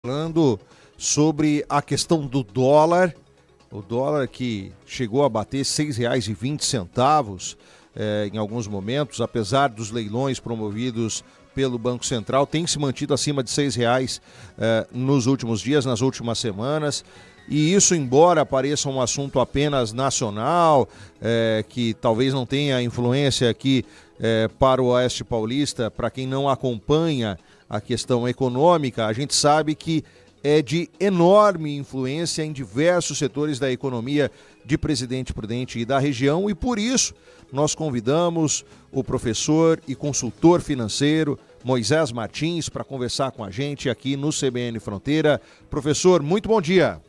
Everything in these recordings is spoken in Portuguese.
Falando sobre a questão do dólar, o dólar que chegou a bater R$ 6,20 em alguns momentos, apesar dos leilões promovidos pelo Banco Central, tem se mantido acima de R$ 6 nos últimos dias, nas últimas semanas. E isso, embora pareça um assunto apenas nacional, que talvez não tenha influência aqui para o Oeste Paulista, para quem não acompanha a questão econômica, a gente sabe que é de enorme influência em diversos setores da economia de Presidente Prudente e da região, e por isso nós convidamos o professor e consultor financeiro Moisés Martins para conversar com a gente aqui no CBN Fronteira. Professor, muito bom dia.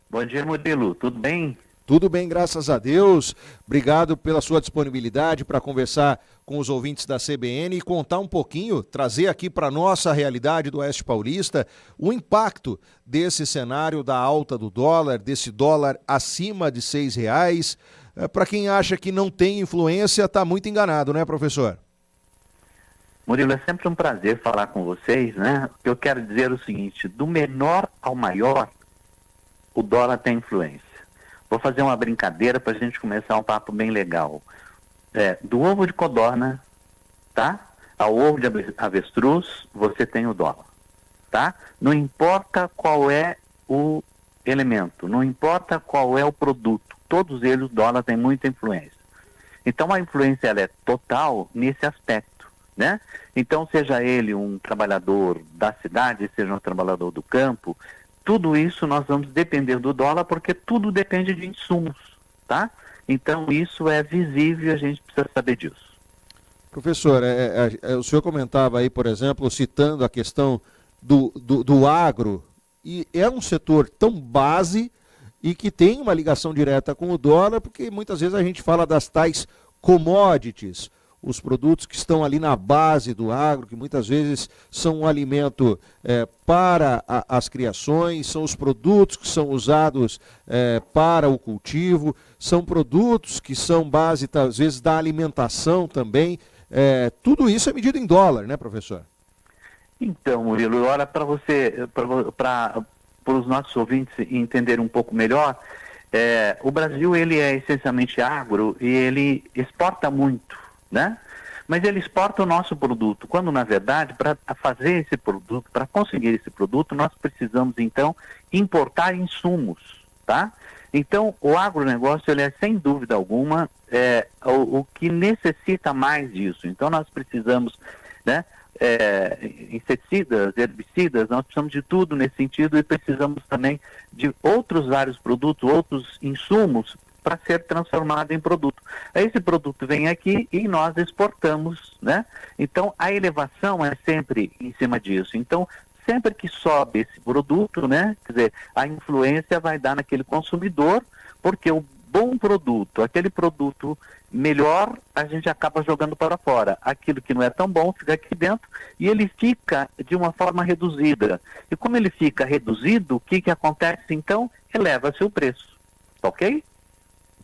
Bom dia, Murilo. Tudo bem? Tudo bem, graças a Deus. Obrigado pela sua disponibilidade para conversar com os ouvintes da CBN e contar um pouquinho, trazer aqui para a nossa realidade do Oeste Paulista, o impacto desse cenário da alta do dólar, desse dólar acima de R$ 6. Para quem acha que não tem influência, está muito enganado, né, professor? Murilo, é sempre um prazer falar com vocês, né? Eu quero dizer o seguinte, do menor ao maior, o dólar tem influência. Vou fazer uma brincadeira para a gente começar um papo bem legal. Do ovo de codorna, tá? Ao ovo de avestruz, você tem o dólar, tá? Não importa qual é o elemento, não importa qual é o produto, todos eles, o dólar tem muita influência. Então a influência ela é total nesse aspecto, né? Então seja ele um trabalhador da cidade, seja um trabalhador do campo, tudo isso nós vamos depender do dólar porque tudo depende de insumos, tá? Então isso é visível e a gente precisa saber disso. Professor, o senhor comentava aí, por exemplo, citando a questão do agro, e é um setor tão base e que tem uma ligação direta com o dólar, porque muitas vezes a gente fala das tais commodities, os produtos que estão ali na base do agro, que muitas vezes são um alimento para as criações, são os produtos que são usados para o cultivo, são produtos que são base, às vezes, da alimentação também. Tudo isso é medido em dólar, né, professor? Então, Murilo, olha para você, para os nossos ouvintes entenderem um pouco melhor, o Brasil ele é essencialmente agro e ele exporta muito, né? Mas ele exporta o nosso produto, quando na verdade para fazer esse produto, para conseguir esse produto, nós precisamos então importar insumos, tá? Então o agronegócio ele é sem dúvida alguma o que necessita mais disso. Então nós precisamos, né, inseticidas, herbicidas, nós precisamos de tudo nesse sentido e precisamos também de outros vários produtos, outros insumos para ser transformado em produto. Esse produto vem aqui e nós exportamos, né? Então, a elevação é sempre em cima disso. Então, sempre que sobe esse produto, né? Quer dizer, a influência vai dar naquele consumidor, porque o bom produto, aquele produto melhor, a gente acaba jogando para fora. Aquilo que não é tão bom fica aqui dentro e ele fica de uma forma reduzida. E como ele fica reduzido, o que acontece então? Eleva-se o preço, ok?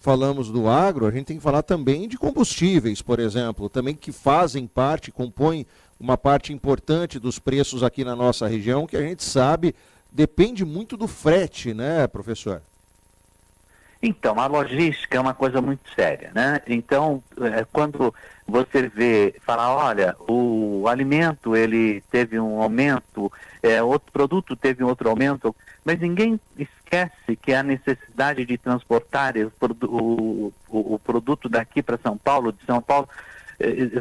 Falamos do agro, a gente tem que falar também de combustíveis, por exemplo, também que fazem parte, compõem uma parte importante dos preços aqui na nossa região, que a gente sabe depende muito do frete, né, professor? Então, a logística é uma coisa muito séria, né? Então, quando você fala, olha, o alimento, ele teve um aumento, outro produto teve um outro aumento, mas ninguém esquece que a necessidade de transportar o produto daqui para São Paulo, de São Paulo,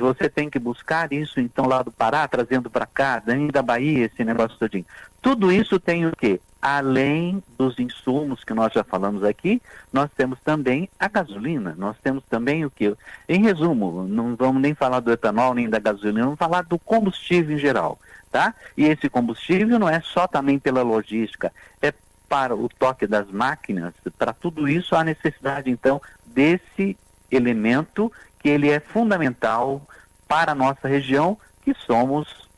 você tem que buscar isso, então, lá do Pará, trazendo para cá, daí da Bahia, esse negócio todinho. Tudo isso tem o quê? Além dos insumos que nós já falamos aqui, nós temos também a gasolina, nós temos também o quê? Em resumo, não vamos nem falar do etanol, nem da gasolina, vamos falar do combustível em geral, tá? E esse combustível não é só também pela logística, é para o toque das máquinas, para tudo isso há necessidade, então, desse elemento que ele é fundamental para a nossa região, que somos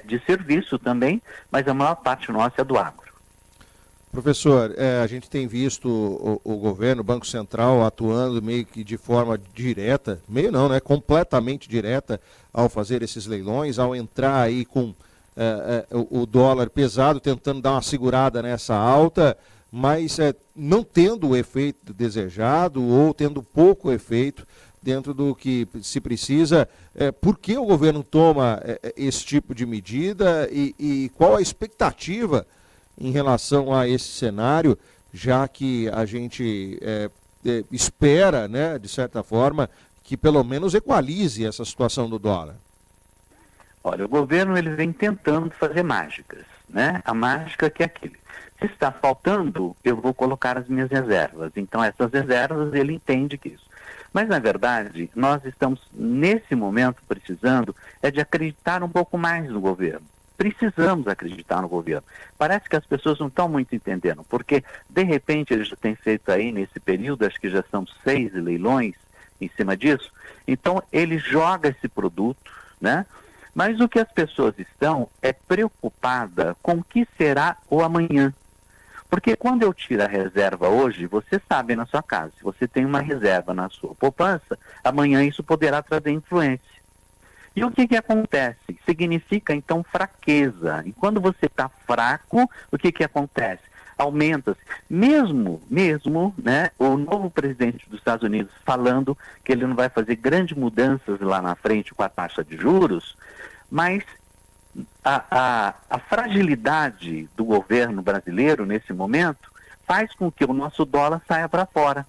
de serviço também, mas a maior parte nossa é do agro. Professor, a gente tem visto o governo, o Banco Central, atuando meio que de forma direta, meio não, né? Completamente direta ao fazer esses leilões, ao entrar aí com o dólar pesado, tentando dar uma segurada nessa alta, mas não tendo o efeito desejado ou tendo pouco efeito dentro do que se precisa. Por que o governo toma esse tipo de medida e qual a expectativa em relação a esse cenário, já que a gente espera, né, de certa forma, que pelo menos equalize essa situação do dólar? Olha, o governo ele vem tentando fazer mágicas, né? A mágica que é aquele. Se está faltando, eu vou colocar as minhas reservas. Então, essas reservas, ele entende que isso. Mas, na verdade, nós estamos, nesse momento, precisando de acreditar um pouco mais no governo. Precisamos acreditar no governo. Parece que as pessoas não estão muito entendendo, porque, de repente, eles já têm feito aí, nesse período, acho que já são 6 leilões em cima disso. Então, ele joga esse produto, né? Mas o que as pessoas estão preocupadas com o que será o amanhã. Porque quando eu tiro a reserva hoje, você sabe na sua casa, se você tem uma reserva na sua poupança, amanhã isso poderá trazer influência. E o que acontece? Significa, então, fraqueza. E quando você está fraco, o que acontece? Aumenta-se. Mesmo, né, o novo presidente dos Estados Unidos falando que ele não vai fazer grandes mudanças lá na frente com a taxa de juros, mas a fragilidade do governo brasileiro nesse momento faz com que o nosso dólar saia para fora.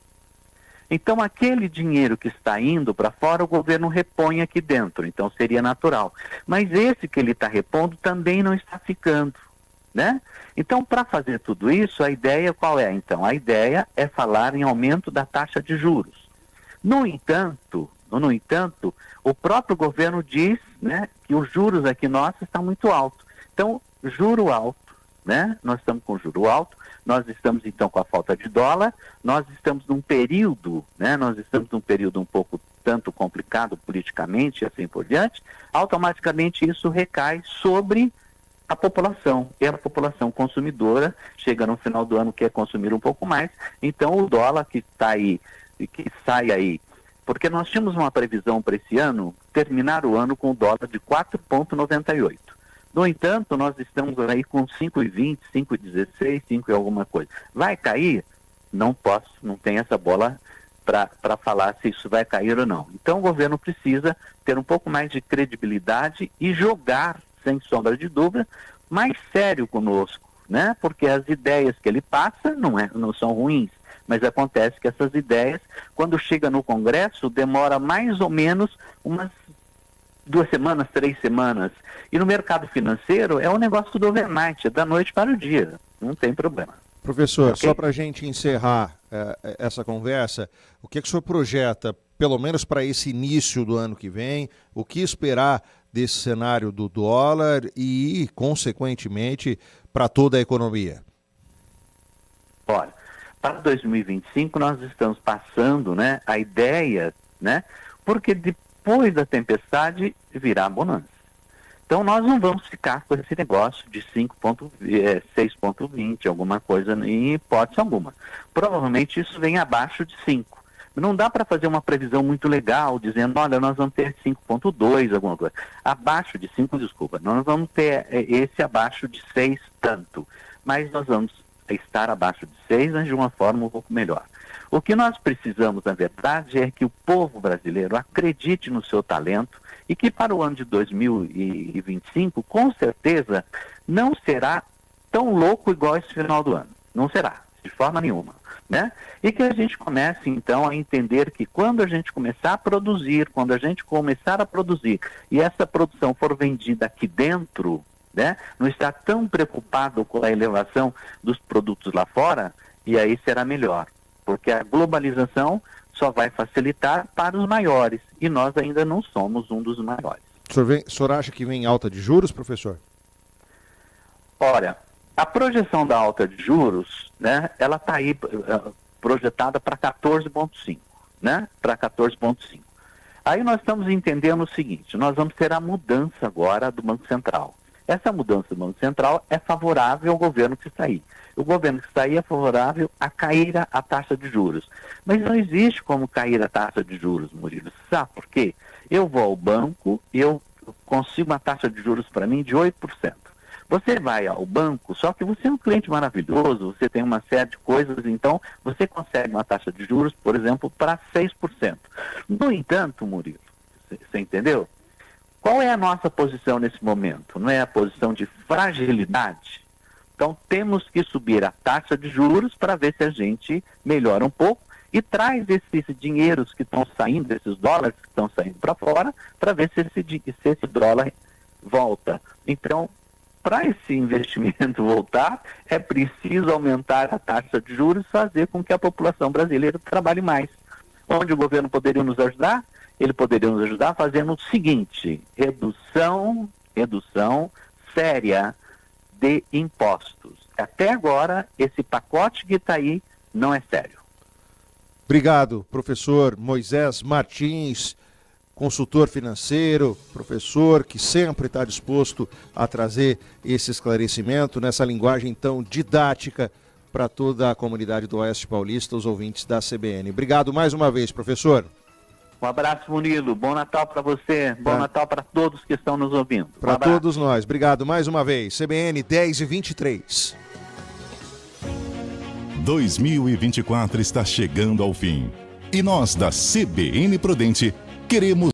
Então, aquele dinheiro que está indo para fora, o governo repõe aqui dentro, então seria natural. Mas esse que ele está repondo também não está ficando, né? Então, para fazer tudo isso, a ideia qual é? Então, a ideia é falar em aumento da taxa de juros. No entanto, o próprio governo diz, né, que os juros aqui nossos estão muito altos. Então, juro alto, né? Nós estamos com juro alto, nós estamos então com a falta de dólar, nós estamos num período, né? Nós estamos num período um pouco tanto complicado politicamente e assim por diante, automaticamente isso recai sobre a população, e a população consumidora chega no final do ano quer consumir um pouco mais, então o dólar que está aí, que sai aí, porque nós tínhamos uma previsão para esse ano, terminar o ano com o dólar de 4,98. No entanto, nós estamos aí com 5,20, 5,16, 5 e alguma coisa. Vai cair? Não posso, não tem essa bola para falar se isso vai cair ou não. Então o governo precisa ter um pouco mais de credibilidade e jogar, sem sombra de dúvida, mais sério conosco, né? Porque as ideias que ele passa não são ruins, mas acontece que essas ideias, quando chega no Congresso, demora mais ou menos umas 2 semanas, 3 semanas. E no mercado financeiro é um negócio do overnight, é da noite para o dia, não tem problema. Professor, okay? Só para a gente encerrar essa conversa, o que o senhor projeta, pelo menos para esse início do ano que vem, o que esperar desse cenário do dólar e, consequentemente, para toda a economia? Olha, para 2025 nós estamos passando, né, a ideia, né, porque depois da tempestade virá bonança. Então nós não vamos ficar com esse negócio de 6,20, alguma coisa, em hipótese alguma. Provavelmente isso vem abaixo de 5. Não dá para fazer uma previsão muito legal, dizendo, olha, nós vamos ter 5,2, alguma coisa. Abaixo de 5, desculpa, nós vamos ter esse abaixo de 6 tanto, mas nós vamos estar abaixo de 6, mas de uma forma um pouco melhor. O que nós precisamos, na verdade, é que o povo brasileiro acredite no seu talento e que para o ano de 2025, com certeza, não será tão louco igual esse final do ano. Não será, de forma nenhuma, né? E que a gente comece, então, a entender que quando a gente começar a produzir, e essa produção for vendida aqui dentro, né, não está tão preocupado com a elevação dos produtos lá fora, e aí será melhor. Porque a globalização só vai facilitar para os maiores, e nós ainda não somos um dos maiores. O senhor acha que vem alta de juros, professor? Olha, a projeção da alta de juros, né, ela está aí projetada para 14,5, né, para 14,5. Aí nós estamos entendendo o seguinte, nós vamos ter a mudança agora do Banco Central. Essa mudança do Banco Central é favorável ao governo que sair. O governo que sair é favorável a cair a taxa de juros. Mas não existe como cair a taxa de juros, Murilo. Sabe por quê? Eu vou ao banco e eu consigo uma taxa de juros para mim de 8%. Você vai ao banco, só que você é um cliente maravilhoso, você tem uma série de coisas, então você consegue uma taxa de juros, por exemplo, para 6%. No entanto, Murilo, você entendeu? Qual é a nossa posição nesse momento? Não é a posição de fragilidade? Então temos que subir a taxa de juros para ver se a gente melhora um pouco e traz esses dinheiros que estão saindo, esses dólares que estão saindo para fora, para ver se esse dólar volta. Então, para esse investimento voltar, é preciso aumentar a taxa de juros e fazer com que a população brasileira trabalhe mais. Onde o governo poderia nos ajudar? Ele poderia nos ajudar fazendo o seguinte: redução séria de impostos. Até agora, esse pacote que está aí não é sério. Obrigado, professor Moisés Martins, consultor financeiro, professor que sempre está disposto a trazer esse esclarecimento nessa linguagem tão didática para toda a comunidade do Oeste Paulista, os ouvintes da CBN. Obrigado mais uma vez, professor. Um abraço, Murilo. Bom Natal para você. Bom Natal para todos que estão nos ouvindo. Para todos nós. Obrigado mais uma vez. CBN 10h23. 2024 está chegando ao fim. E nós, da CBN Prudente, queremos